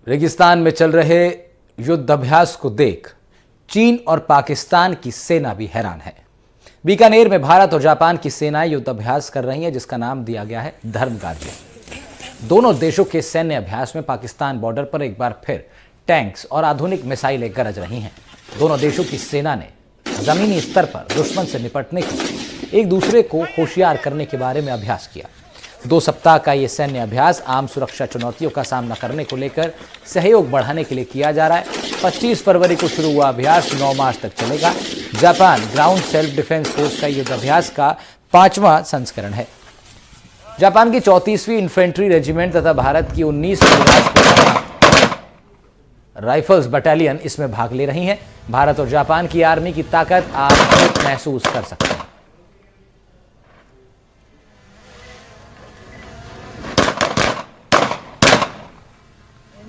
रेगिस्तान में चल रहे युद्धाभ्यास को देख चीन और पाकिस्तान की सेना भी हैरान है। बीकानेर में भारत और जापान की सेनाएं युद्धाभ्यास कर रही हैं, जिसका नाम दिया गया है धर्मकार्य। दोनों देशों के सैन्य अभ्यास में पाकिस्तान बॉर्डर पर एक बार फिर टैंक्स और आधुनिक मिसाइलें गरज रही हैं। दोनों देशों की सेना ने जमीनी स्तर पर दुश्मन से निपटने के एक दूसरे को होशियार करने के बारे में अभ्यास किया। 2 सप्ताह का ये सैन्य अभ्यास आम सुरक्षा चुनौतियों का सामना करने को लेकर सहयोग बढ़ाने के लिए किया जा रहा है। 25 फरवरी को शुरू हुआ अभ्यास 9 मार्च तक चलेगा। Japan ground self defence force का युद्धाभ्यास का 5वां संस्करण है। जापान की 34वीं इन्फेंट्री रेजिमेंट तथा भारत की 19वीं राइफल्स बटालियन इसमें भाग ले रही हैं। भारत और जापान की आर्मी की ताकत आप महसूस कर सकते हैं।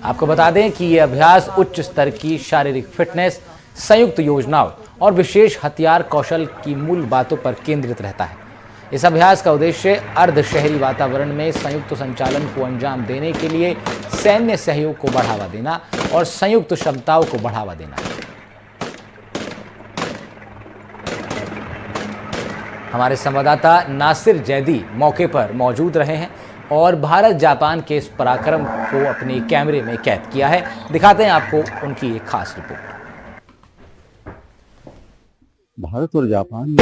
आपको बता दें कि यह अभ्यास उच्च स्तर की शारीरिक फिटनेस, संयुक्त योजनाओं और विशेष हथियार कौशल की मूल बातों पर केंद्रित रहता है। इस अभ्यास का उद्देश्य अर्ध शहरी वातावरण में संयुक्त संचालन को अंजाम देने के लिए सैन्य सहयोग को बढ़ावा देना और संयुक्त क्षमताओं को बढ़ावा देना है। हमारे संवाददाता नासिर जैदी मौके पर मौजूद रहे हैं और भारत जापान के इस पराक्रम को अपने कैमरे में कैद किया है। दिखाते हैं आपको उनकी एक खास रिपोर्ट। भारत और जापान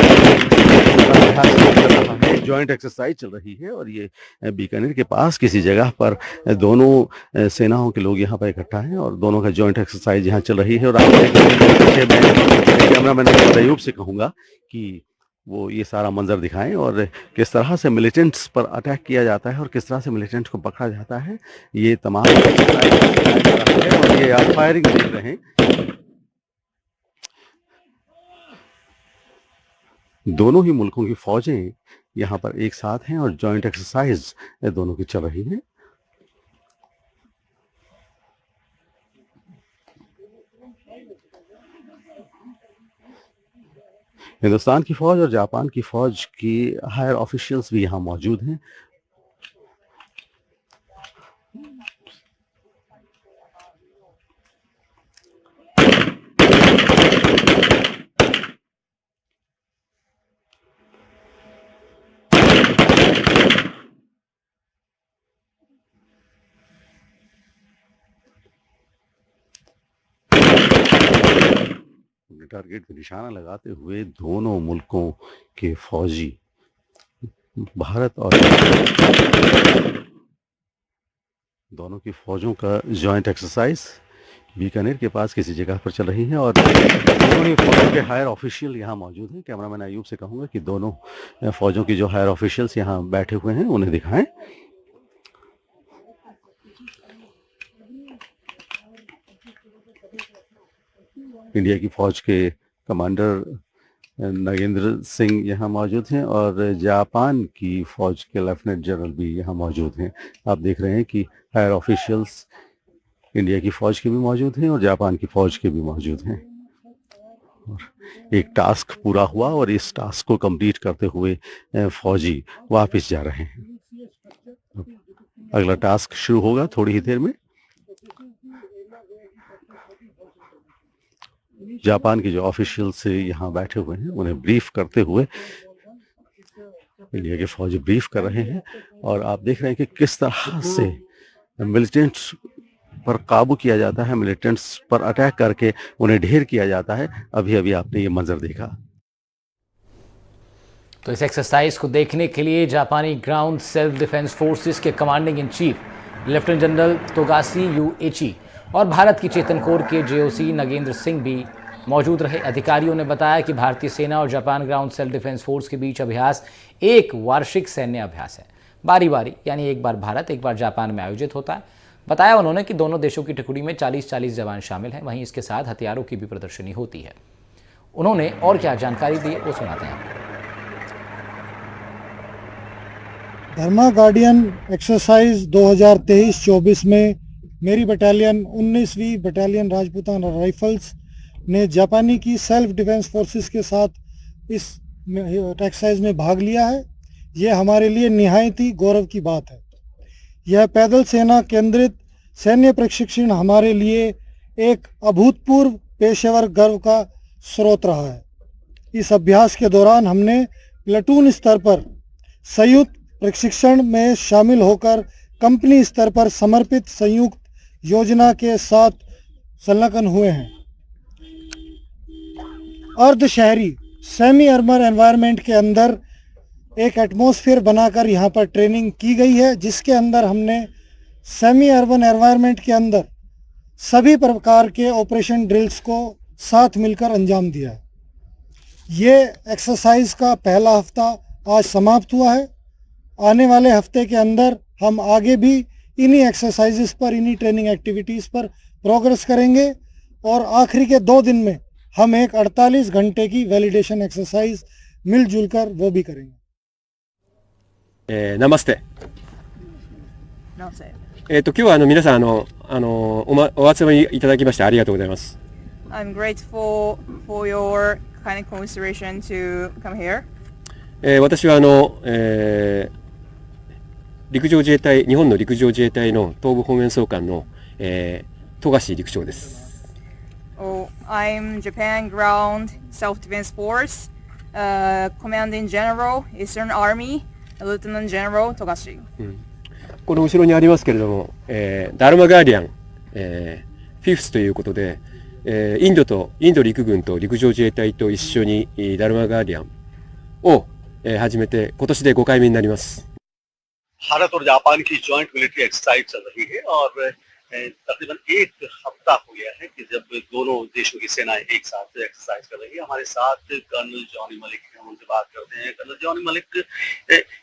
जॉइंट एक्सरसाइज चल रही है और ये बीकानेर के पास किसी जगह पर दोनों सेनाओं के लोग यहाँ पर इकट्ठा हैं और दोनों का जॉइंट एक्सरसाइज यहाँ चल रही है। और आप कैमरामैन अयूब से कहूँगा कि वो ये सारा मंजर दिखाएं और किस तरह से मिलिटेंट्स पर अटैक किया जाता है और किस तरह से मिलिटेंट्स को पकड़ा जाता है। ये तमाम और ये आप फायरिंग देख रहे हैं। दोनों ही मुल्कों की फौजें यहाँ पर एक साथ हैं और जॉइंट एक्सरसाइज दोनों की चल रही है। हिंदुस्तान की फौज और जापान की फौज की हायर ऑफिशियल्स भी यहाँ मौजूद हैं। टारगेट पे निशाना लगाते हुए दोनों मुल्कों के फौजी भारत और दोनों की फौजों का जॉइंट एक्सरसाइज बीकानेर के पास किसी जगह पर चल रही है और दोनों ही फौजों के हायर ऑफिशियल यहाँ मौजूद हैं। कैमरामैन अयूब से कहूँगा कि दोनों फौजों की जो हायर ऑफिशियल्स यहाँ बैठे हुए हैं उन्हें दिखाएं। इंडिया की फौज के कमांडर नगेंद्र सिंह यहाँ मौजूद हैं और जापान की फौज के लेफ्टिनेंट जनरल भी यहाँ मौजूद हैं। आप देख रहे हैं कि हायर ऑफिशियल्स इंडिया की फौज के भी मौजूद हैं और जापान की फौज के भी मौजूद हैं। और एक टास्क पूरा हुआ और इस टास्क को कंप्लीट करते हुए फौजी वापस जा रहे हैं। अगला टास्क शुरू होगा थोड़ी ही देर में। जापान के जो ऑफिशियल्स यहाँ बैठे हुए हैं उन्हें ब्रीफ करते हुए इंडिया के फौजी ब्रीफ कर रहे हैं और आप देख रहे हैं कि किस तरह से मिलिटेंट्स पर काबू किया जाता है, मिलिटेंट्स पर अटैक करके उन्हें ढेर किया जाता है। अभी अभी आपने ये मंजर देखा। तो इस एक्सरसाइज को देखने के लिए जापानी ग्राउंड सेल्फ डिफेंस फोर्सेस के commanding in chief lieutenant general Togashi Yuichi और भारत की चेतन कोर के जेओसी नगेंद्र सिंह भी मौजूद रहे। अधिकारियों ने बताया कि भारतीय सेना और Japan ground self defence force के बीच अभ्यास एक वार्षिक सैन्य अभ्यास है। बारी बारी यानी एक बार भारत एक बार जापान में आयोजित होता है। बताया उन्होंने कि दोनों देशों की टुकड़ी में 40-40 जवान शामिल हैं। वहीं इसके साथ हथियारों की भी प्रदर्शनी होती है। उन्होंने और क्या जानकारी दी वो सुनाते हैं आपको। धर्मा गार्डियन एक्सरसाइज 2023-24 में मेरी बटालियन 19वीं बटालियन राजपूताना राइफल्स ने जापानी की सेल्फ डिफेंस फोर्सेस के साथ इस एक्सरसाइज में भाग लिया है। यह हमारे लिए निहायत ही गौरव की बात है। यह पैदल सेना केंद्रित सैन्य प्रशिक्षण हमारे लिए एक अभूतपूर्व पेशेवर गर्व का स्रोत रहा है। इस अभ्यास के दौरान हमने प्लेटून स्तर पर संयुक्त प्रशिक्षण में शामिल होकर कंपनी स्तर पर समर्पित संयुक्त योजना के साथ संलग्न हुए हैं। अर्ध शहरी सेमी अर्बन एनवायरनमेंट के अंदर एक एटमॉस्फेयर बनाकर यहाँ पर ट्रेनिंग की गई है, जिसके अंदर हमने सेमी अर्बन एनवायरनमेंट के अंदर सभी प्रकार के ऑपरेशन ड्रिल्स को साथ मिलकर अंजाम दिया है। ये एक्सरसाइज का पहला हफ्ता आज समाप्त हुआ है। आने वाले हफ्ते के अंदर हम आगे भी इन्हीं एक्सरसाइजेस पर, इन्हीं ट्रेनिंग एक्टिविटीज़ पर प्रोग्रेस करेंगे और आखिरी के 2 दिन में हम एक 48 घंटे की वैलिडेशन एक्सरसाइज मिलजुल कर वो भी करेंगे। ナマステ。なぜ今日は皆さんお集まりいただきましてありがとうございます。I'm grateful for your kind consideration to come here. 私は陸上自衛隊、日本の陸上自衛隊の東部方面総監の、富樫陸長です。Oh, I'm Japan Ground Self-Defense Force, Commanding General, Eastern Army, Lieutenant General Togashi. この後ろにありますけれども、ダルマガーディアン、フィフスということで、インド陸軍と陸上自衛隊と一緒にダルマガーディアンを、始めて今年で5回目になります。भारत और जापान की जॉइंट मिलिट्री एक्सरसाइज चल रही है और तकरीबन 1 हफ्ता हो गया है कि जब दोनों देशों की सेनाएं एक साथ एक्सरसाइज कर रही है। हमारे साथ कर्नल जॉनी मलिक हैं, उनसे बात करते हैं। कर्नल जॉनी मलिक,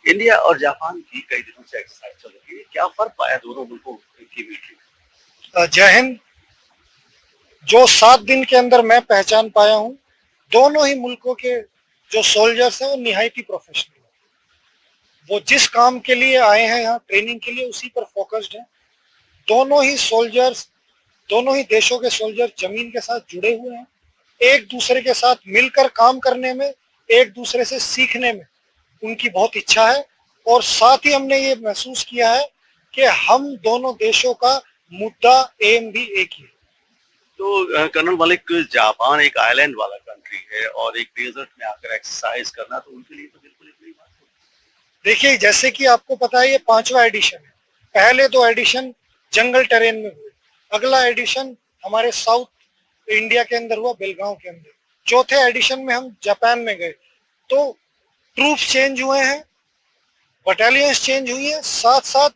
इंडिया और जापान की कई दिनों से एक्सरसाइज चल रही है, क्या फर्क पाया दोनों मुल्कों की मिलिट्री में? जय हिंद। जो 7 दिन के अंदर मैं पहचान पाया हूँ, दोनों ही मुल्कों के जो सोल्जर्स हैं वो निहायती प्रोफेशनल हैं। वो जिस काम के लिए आए हैं यहाँ ट्रेनिंग के लिए, उसी पर फोकस्ड हैं। दोनों ही सोल्जर्स, दोनों ही देशों के सोल्जर जमीन के साथ जुड़े हुए हैं। एक दूसरे के साथ मिलकर काम करने में, एक दूसरे से सीखने में उनकी बहुत इच्छा है और साथ ही हमने ये महसूस किया है कि हम दोनों देशों का मुद्दा, एम भी एक ही है। तो कर्नल मलिक, जापान एक आइलैंड वाला कंट्री है और एक डेजर्ट में आकर एक्सरसाइज करना तो उनके लिए तो बिल्कुल एक नई बात है। देखिए, जैसे कि आपको पता है ये 5वां एडिशन है। पहले 2 एडिशन जंगल टेरेन में हुए, अगला एडिशन हमारे साउथ इंडिया के अंदर हुआ, बेलगांव के अंदर। चौथे एडिशन में हम जापान में गए। तो ट्रूप्स चेंज हुए हैं, बटालियंस चेंज हुई है, साथ साथ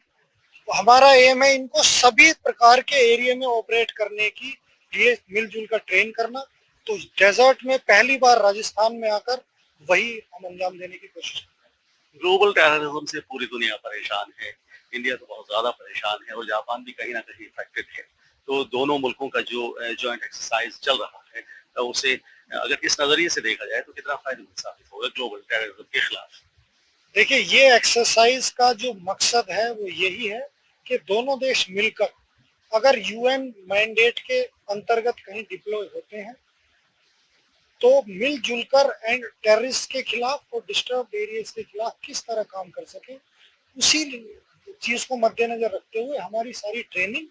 हमारा एम है इनको सभी प्रकार के एरिया में ऑपरेट करने की लिए मिलजुल कर ट्रेन करना। तो डेजर्ट में पहली बार राजस्थान में आकर वही हम अंजाम देने की कोशिश करते हैं। ग्लोबल टेररिज्म से पूरी दुनिया परेशान है, इंडिया तो बहुत ज्यादा परेशान है और जापान भी कहीं ना कहीं इफेक्टेड है। तो दोनों मुल्कों का जो जॉइंट एक्सरसाइज चल रहा है, तो उसे अगर इस नजरिए से देखा जाए तो कितना फायदेमंद साबित होगा ग्लोबल टेररिज्म के खिलाफ? देखिए, ये एक्सरसाइज का जो मकसद है वो यही है कि दोनों देश मिलकर अगर यूएन मैंडेट के अंतर्गत कहीं डिप्लॉय होते हैं तो मिलजुल कर एंड टेररिस्ट के खिलाफ और डिस्टर्ब एरियाज के खिलाफ किस तरह काम कर सके, उसी चीज को मद्देनजर रखते हुए हमारी सारी ट्रेनिंग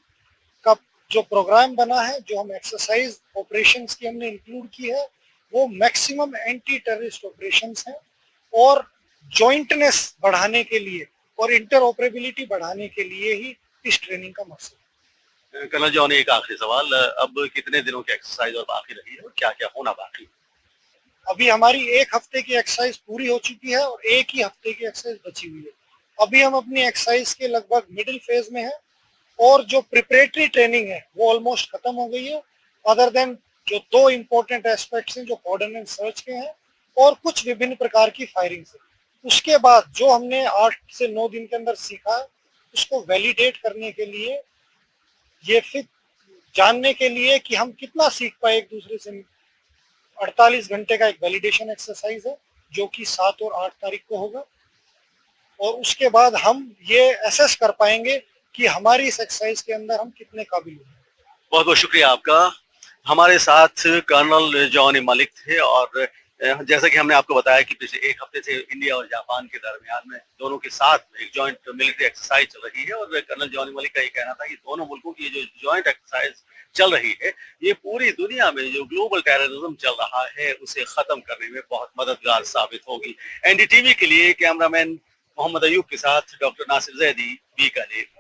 का जो प्रोग्राम बना है, जो हम एक्सरसाइज ऑपरेशंस की हमने इंक्लूड की है, वो मैक्सिमम एंटी टेररिस्ट ऑपरेशंस हैं और जॉइंटनेस बढ़ाने के लिए और इंटरऑपरेबिलिटी बढ़ाने के लिए ही इस ट्रेनिंग का मकसद है। कर्नल जॉनी, एक आखिरी सवाल, अब कितने दिनों की एक्सरसाइज और बाकी रही है और क्या क्या होना बाकी? अभी हमारी 1 हफ्ते की एक्सरसाइज पूरी हो चुकी है और 1 ही हफ्ते की एक्सरसाइज बची हुई है। अभी हम अपनी एक्सरसाइज के लगभग मिडिल फेज में हैं और जो प्रिपरेटरी ट्रेनिंग है वो ऑलमोस्ट खत्म हो गई है, अदर देन जो 2 इंपॉर्टेंट एस्पेक्ट्स हैं जो कॉर्डन एंड सर्च के हैं और कुछ विभिन्न प्रकार की फायरिंग से। उसके बाद जो हमने 8 से 9 दिन के अंदर सीखा है उसको वैलिडेट करने के लिए, ये फिर जानने के लिए कि हम कितना सीख पाए एक दूसरे से, 48 घंटे का एक वैलिडेशन एक्सरसाइज है जो कि 7 और 8 तारीख को होगा और उसके बाद हम ये एसेस कर पाएंगे कि हमारी इस एक्सरसाइज के अंदर हम कितने काबिल हैं। बहुत बहुत शुक्रिया आपका। हमारे साथ कर्नल जॉनी मलिक थे और जैसा कि हमने आपको बताया कि पिछले एक हफ्ते से इंडिया और जापान के दरमियान में दोनों के साथ एक जॉइंट मिलिट्री एक्सरसाइज चल रही है और कर्नल जॉनी मलिक का ये कहना था कि दोनों मुल्कों की ये जो जॉइंट एक्सरसाइज चल रही है ये पूरी दुनिया में जो ग्लोबल टेररिज्म चल रहा है उसे खत्म करने में बहुत मददगार साबित होगी। एनडीटीवी के लिए कैमरामैन मोहम्मद अयूब के साथ डॉक्टर नासिर जैदी, बीकानेर।